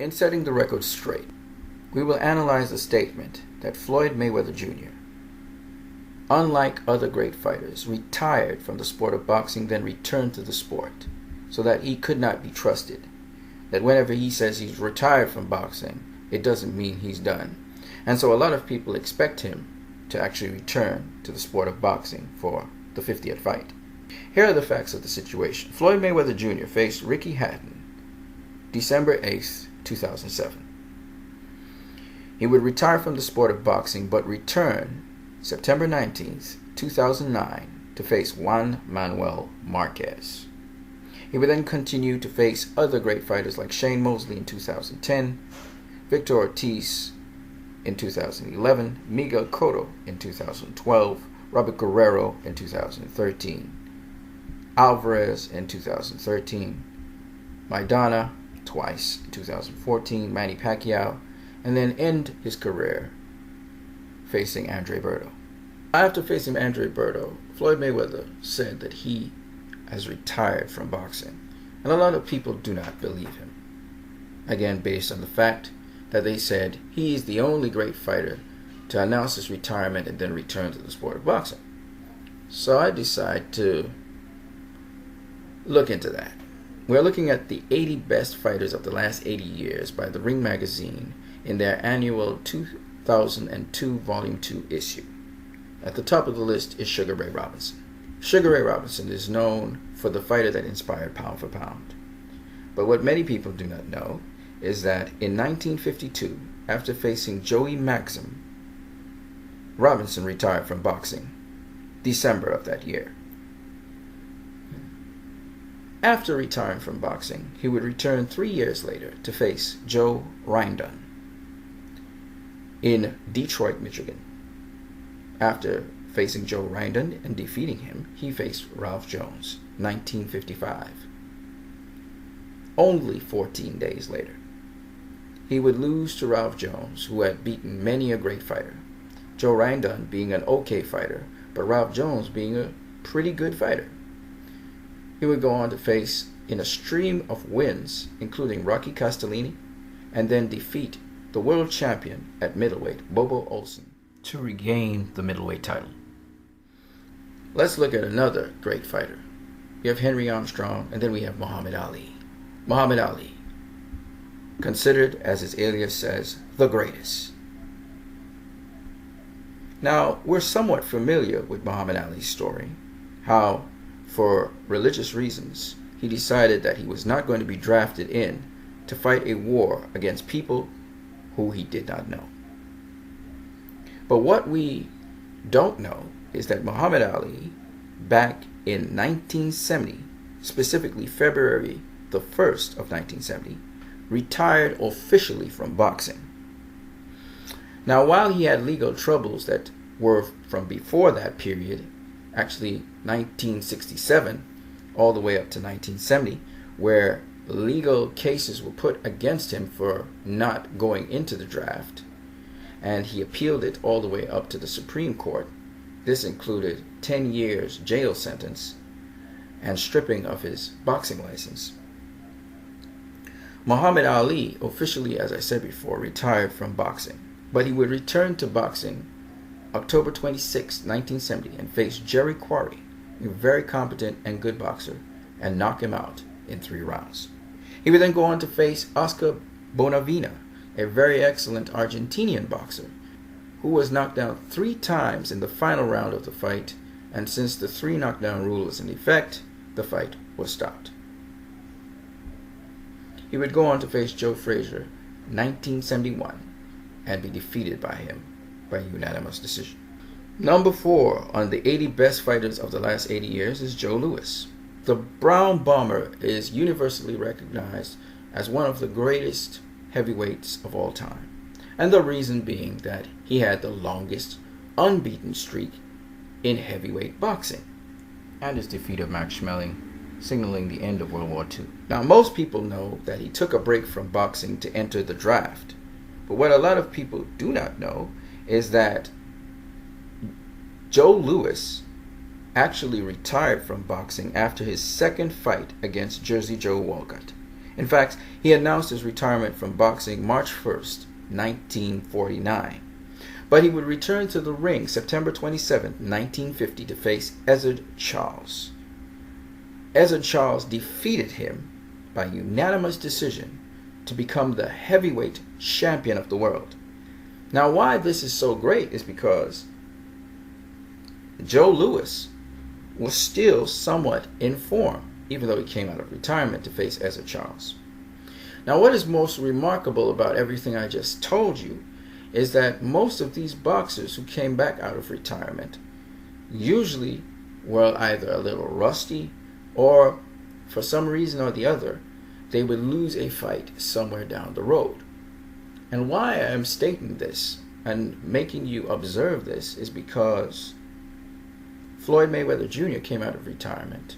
In setting the record straight, we will analyze the statement that Floyd Mayweather Jr., unlike other great fighters, retired from the sport of boxing, then returned to the sport, so that he could not be trusted. That whenever he says he's retired from boxing, it doesn't mean he's done. And so a lot of people expect him to actually return to the sport of boxing for the 50th fight. Here are the facts of the situation. Floyd Mayweather Jr. faced Ricky Hatton December 8th, 2007. He would retire from the sport of boxing but return September 19th, 2009 to face Juan Manuel Marquez. He would then continue to face other great fighters like Shane Mosley in 2010, Victor Ortiz in 2011, Miguel Cotto in 2012, Robert Guerrero in 2013, Alvarez in 2013, Maidana twice in 2014, Manny Pacquiao, and then end his career facing Andre Berto. After facing Andre Berto, Floyd Mayweather said that he has retired from boxing, and a lot of people do not believe him. Again, based on the fact that they said he is the only great fighter to announce his retirement and then return to the sport of boxing. So I decided to look into that. We're looking at the 80 best fighters of the last 80 years by the Ring magazine in their annual 2002 Volume 2 issue. At the top of the list is Sugar Ray Robinson. Sugar Ray Robinson is known for the fighter that inspired Pound for Pound. But what many people do not know is that in 1952, after facing Joey Maxim, Robinson retired from boxing December of that year. After retiring from boxing, he would return 3 years later to face Joe Rindon in Detroit, Michigan. After facing Joe Rindon and defeating him, he faced Ralph Jones, 1955. Only 14 days later, he would lose to Ralph Jones, who had beaten many a great fighter. Joe Rindon being an okay fighter, but Ralph Jones being a pretty good fighter. He would go on to face in a stream of wins, including Rocky Castellini, and then defeat the world champion at middleweight, Bobo Olsen, to regain the middleweight title. Let's look at another great fighter. We have Henry Armstrong, and then we have Muhammad Ali. Muhammad Ali, considered, as his alias says, the greatest. Now, we're somewhat familiar with Muhammad Ali's story, how, for religious reasons, he decided that he was not going to be drafted in to fight a war against people who he did not know. But what we don't know is that Muhammad Ali, back in 1970, specifically February the 1st of 1970, retired officially from boxing. Now, while he had legal troubles that were from before that period, actually 1967 all the way up to 1970, where legal cases were put against him for not going into the draft, and he appealed it all the way up to the Supreme Court. This included 10 years jail sentence and stripping of his boxing license. Muhammad Ali officially, as I said before, retired from boxing, but he would return to boxing October 26, 1970, and face Jerry Quarry, a very competent and good boxer, and knock him out in 3 rounds. He would then go on to face Oscar Bonavena, a very excellent Argentinian boxer, who was knocked down 3 times in the final round of the fight, and since the 3 knockdown rule was in effect, the fight was stopped. He would go on to face Joe Frazier, 1971, and be defeated by him by unanimous decision. Number 4 on the 80 best fighters of the last 80 years is Joe Louis. The Brown Bomber is universally recognized as one of the greatest heavyweights of all time, and the reason being that he had the longest unbeaten streak in heavyweight boxing, and his defeat of Max Schmeling signaling the end of World War II. Now, most people know that he took a break from boxing to enter the draft, but what a lot of people do not know is that Joe Louis actually retired from boxing after his second fight against Jersey Joe Walcott. In fact, he announced his retirement from boxing March 1st, 1949. But he would return to the ring September 27, 1950 to face Ezzard Charles. Ezzard Charles defeated him by unanimous decision to become the heavyweight champion of the world. Now, why this is so great is because Joe Louis was still somewhat in form, even though he came out of retirement to face Ezzard Charles. Now, what is most remarkable about everything I just told you is that most of these boxers who came back out of retirement usually were either a little rusty or, for some reason or the other, they would lose a fight somewhere down the road. And why I am stating this and making you observe this is because Floyd Mayweather Jr. came out of retirement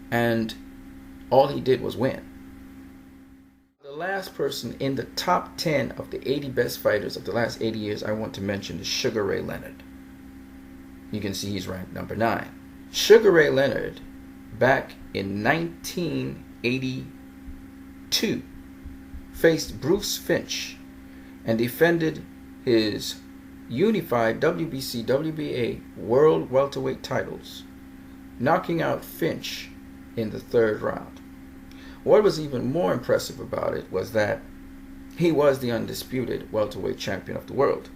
and all he did was win. The last person in the top 10 of the 80 best fighters of the last 80 years I want to mention is Sugar Ray Leonard. You can see he's ranked number 9. Sugar Ray Leonard, back in 1982, faced Bruce Finch and defended his unified WBC, WBA World Welterweight titles, knocking out Finch in the 3rd round. What was even more impressive about it was that he was the undisputed welterweight champion of the world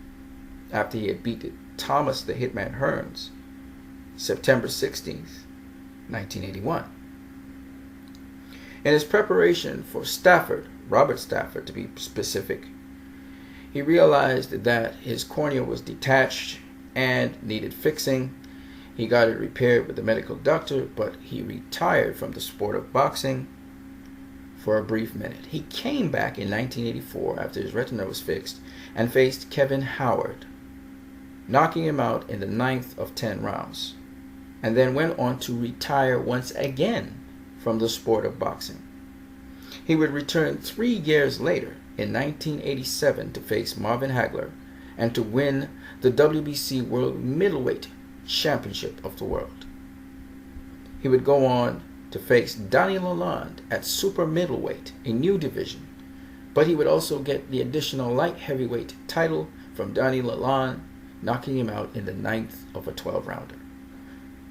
after he had beaten Thomas the Hitman Hearns September 16th, 1981. In his preparation for Robert Stafford to be specific, he realized that his cornea was detached and needed fixing. He got it repaired with the medical doctor, but he retired from the sport of boxing for a brief minute. He came back in 1984 after his retina was fixed and faced Kevin Howard, knocking him out in the 9th of 10 rounds, and then went on to retire once again from the sport of boxing. He would return 3 years later in 1987 to face Marvin Hagler and to win the WBC World Middleweight Championship of the world. He would go on to face Donnie Lalonde at super middleweight, a new division, but he would also get the additional light heavyweight title from Donnie Lalonde, knocking him out in the 9th of a 12-rounder.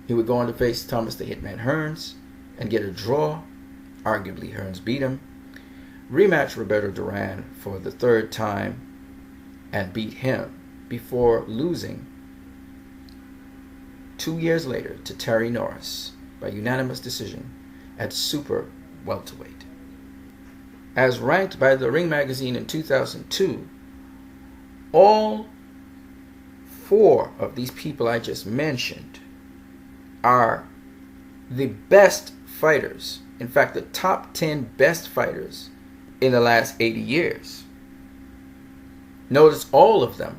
He would go on to face Thomas the Hitman Hearns and get a draw. Arguably, Hearns beat him. Rematch Roberto Duran for the 3rd time and beat him before losing 2 years later to Terry Norris by unanimous decision at super welterweight. As ranked by the Ring magazine in 2002, all 4 of these people I just mentioned are the best fighters, in fact the top 10 best fighters in the last 80 years. Notice all of them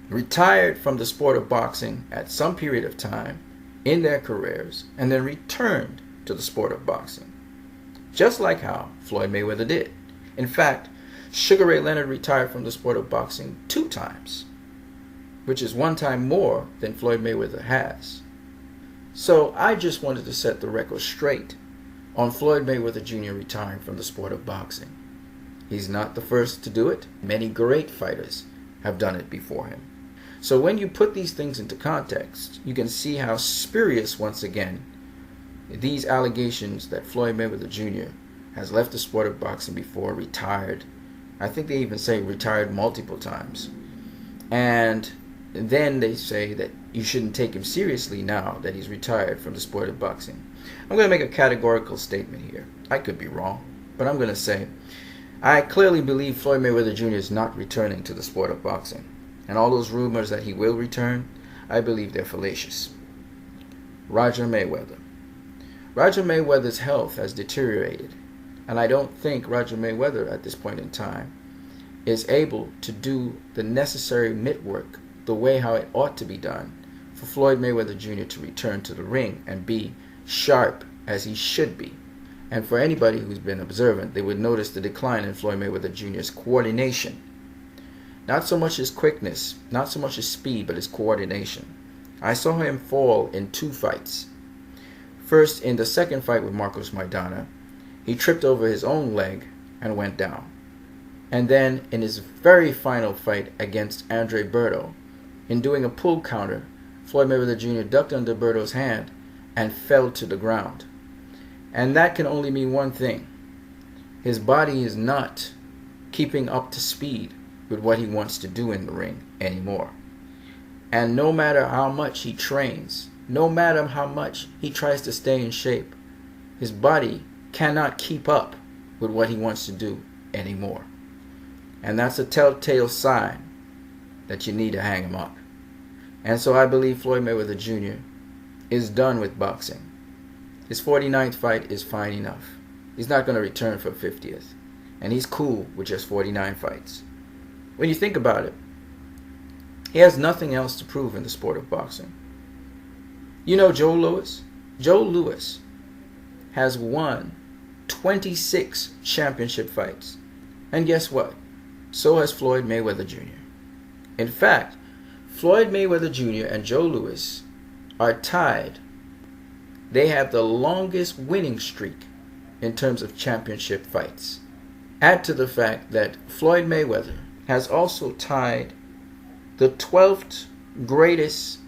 retired from the sport of boxing at some period of time in their careers and then returned to the sport of boxing, just like how Floyd Mayweather did. In fact, Sugar Ray Leonard retired from the sport of boxing 2 times, which is 1 time more than Floyd Mayweather has. So I just wanted to set the record straight on Floyd Mayweather Jr. retiring from the sport of boxing. He's not the first to do it. Many great fighters have done it before him. So when you put these things into context, you can see how spurious, once again, these allegations that Floyd Mayweather Jr. has left the sport of boxing before, retired. I think they even say retired multiple times. And then they say that you shouldn't take him seriously now that he's retired from the sport of boxing. I'm going to make a categorical statement here. I could be wrong, but I'm going to say I clearly believe Floyd Mayweather Jr. is not returning to the sport of boxing. And all those rumors that he will return, I believe they're fallacious. Roger Mayweather. Roger Mayweather's health has deteriorated, and I don't think Roger Mayweather at this point in time is able to do the necessary mitt work the way how it ought to be done for Floyd Mayweather Jr. to return to the ring and be sharp as he should be. And for anybody who's been observant, they would notice the decline in Floyd Mayweather Jr.'s coordination. Not so much his quickness, not so much his speed, but his coordination. I saw him fall in 2 fights. First, in the second fight with Marcos Maidana, he tripped over his own leg and went down. And then in his very final fight against Andre Berto, in doing a pull counter, Floyd Mayweather Jr. ducked under Berto's hand and fell to the ground. And that can only mean one thing. His body is not keeping up to speed with what he wants to do in the ring anymore. And no matter how much he trains, no matter how much he tries to stay in shape, his body cannot keep up with what he wants to do anymore. And that's a telltale sign that you need to hang him up. And so I believe Floyd Mayweather Jr. is done with boxing. His 49th fight is fine enough. He's not going to return for 50th. And he's cool with just 49 fights. When you think about it, he has nothing else to prove in the sport of boxing. You know Joe Louis? Joe Louis has won 26 championship fights. And guess what? So has Floyd Mayweather Jr. In fact, Floyd Mayweather Jr. and Joe Louis are tied. They have the longest winning streak in terms of championship fights. Add to the fact that Floyd Mayweather has also tied the 12th greatest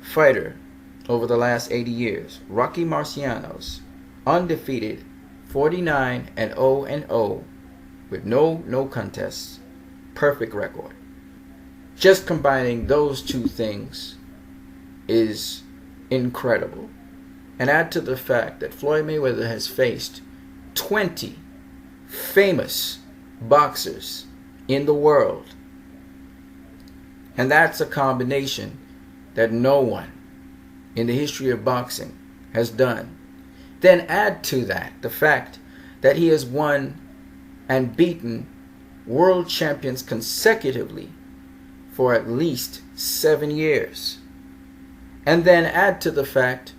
fighter over the last 80 years, Rocky Marciano's undefeated 49-0-0 with no contests, perfect record. Just combining those two things is incredible. And add to the fact that Floyd Mayweather has faced 20 famous boxers in the world. And that's a combination that no one in the history of boxing has done. Then add to that the fact that he has won and beaten world champions consecutively for at least 7 years. And then add to the fact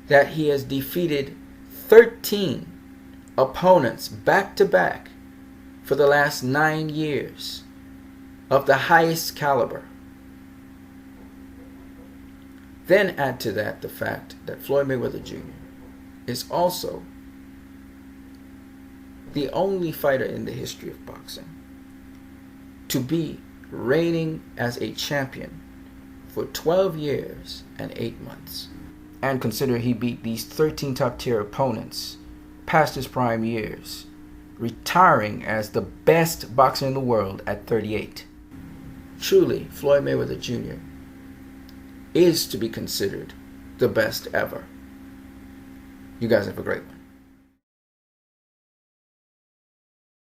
that he has defeated 13 opponents back to back for the last 9 years of the highest caliber. Then add to that the fact that Floyd Mayweather Jr. is also the only fighter in the history of boxing to be reigning as a champion for 12 years and 8 months. And consider he beat these 13 top-tier opponents past his prime years, retiring as the best boxer in the world at 38. Truly, Floyd Mayweather Jr. is to be considered the best ever. You guys have a great one.